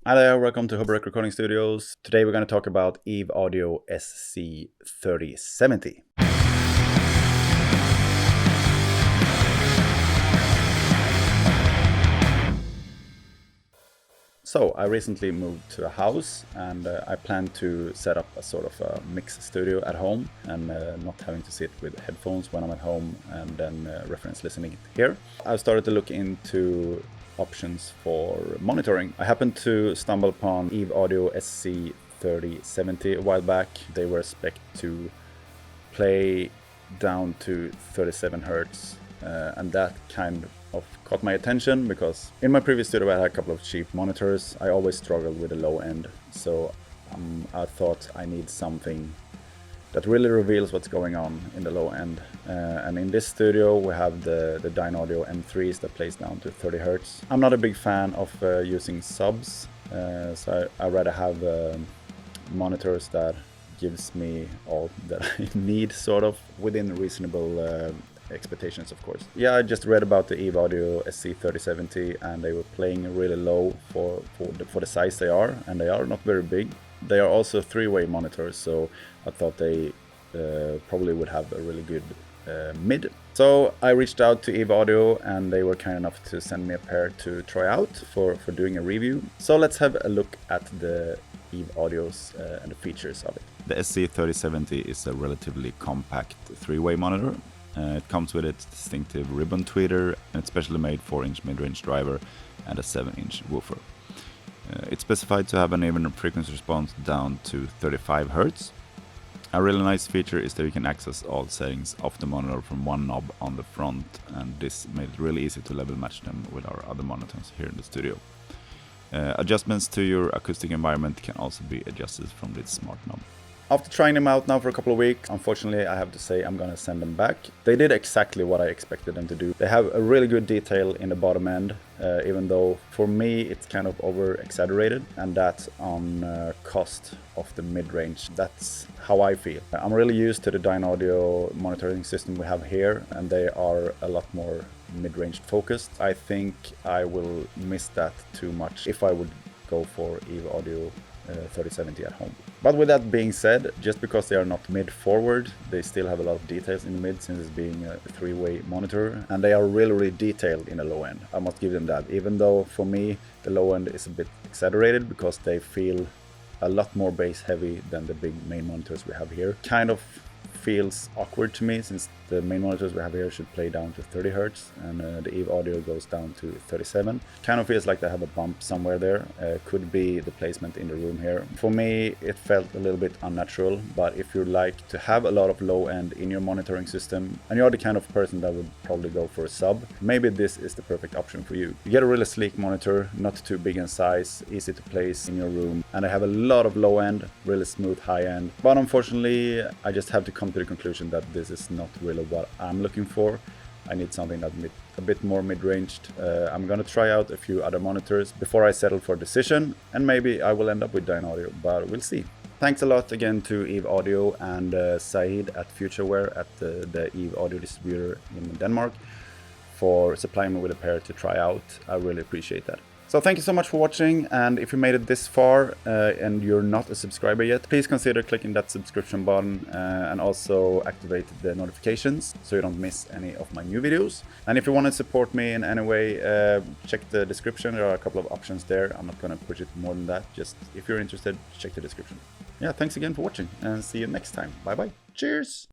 Hi there, welcome to HoboRec Recording Studios. Today we're going to talk about Eve Audio SC3070. So I recently moved to a house and I plan to set up a sort of a mix studio at home and not having to sit with headphones when I'm at home and then reference listening it here. I've started to look into options for monitoring. I happened to stumble upon Eve Audio SC3070 a while back. They were spec'd to play down to 37 Hertz and that kind of caught my attention because in my previous studio I had a couple of cheap monitors. I always struggled with the low end, so I thought I need something that really reveals what's going on in the low end. And in this studio we have the Dynaudio M3s that plays down to 30 Hertz. I'm not a big fan of using subs, so I rather have monitors that gives me all that I need, sort of within reasonable expectations, of course. Yeah, I just read about the Eve Audio SC3070 and they were playing really low for the size they are, and they are not very big. They are also three-way monitors, so I thought they probably would have a really good mid. So I reached out to Eve Audio and they were kind enough to send me a pair to try out for doing a review. So let's have a look at the Eve Audios and the features of it. The SC3070 is a relatively compact three-way monitor. It comes with its distinctive ribbon tweeter and it's specially made 4-inch mid-range driver and a 7-inch woofer. It's specified to have an even frequency response down to 35 Hz. A really nice feature is that you can access all settings of the monitor from one knob on the front, and this made it really easy to level match them with our other monitors here in the studio. Adjustments to your acoustic environment can also be adjusted from this smart knob. After trying them out now for a couple of weeks, unfortunately I have to say I'm gonna send them back. They did exactly what I expected them to do. They have a really good detail in the bottom end, even though for me it's kind of over exaggerated, and that's on cost of the mid-range. That's how I feel. I'm really used to the Dynaudio monitoring system we have here, and they are a lot more mid-range focused. I think I will miss that too much if I would go for Eve Audio 3070 at home. But with that being said, just because they are not mid-forward, they still have a lot of details in the mid, since it's being a three-way monitor, and they are really detailed in the low end. I must give them that, even though for me the low end is a bit exaggerated because they feel a lot more bass heavy than the big main monitors we have here. Kind of feels awkward to me, since the main monitors we have here should play down to 30 Hz and the Eve Audio goes down to 37. Kind of feels like they have a bump somewhere there. Could be the placement in the room here. For me it felt a little bit unnatural, but if you like to have a lot of low end in your monitoring system and you're the kind of person that would probably go for a sub, maybe this is the perfect option for you. You get a really sleek monitor, not too big in size, easy to place in your room, and they have a lot of low end, really smooth high end. But unfortunately I just have to come to the conclusion that this is not really what I'm looking for. I need something that's a bit more mid-ranged. I'm gonna try out a few other monitors before I settle for a decision, and maybe I will end up with Dynaudio, but we'll see. Thanks a lot again to Eve Audio and Saeed at Futureware at the Eve Audio distributor in Denmark for supplying me with a pair to try out. I really appreciate that. So thank you so much for watching, and if you made it this far and you're not a subscriber yet, please consider clicking that subscription button and also activate the notifications so you don't miss any of my new videos. And if you want to support me in any way, check the description. There are a couple of options there. I'm not going to push it more than that. Just if you're interested, check the description. Yeah, thanks again for watching and see you next time. Bye bye. Cheers!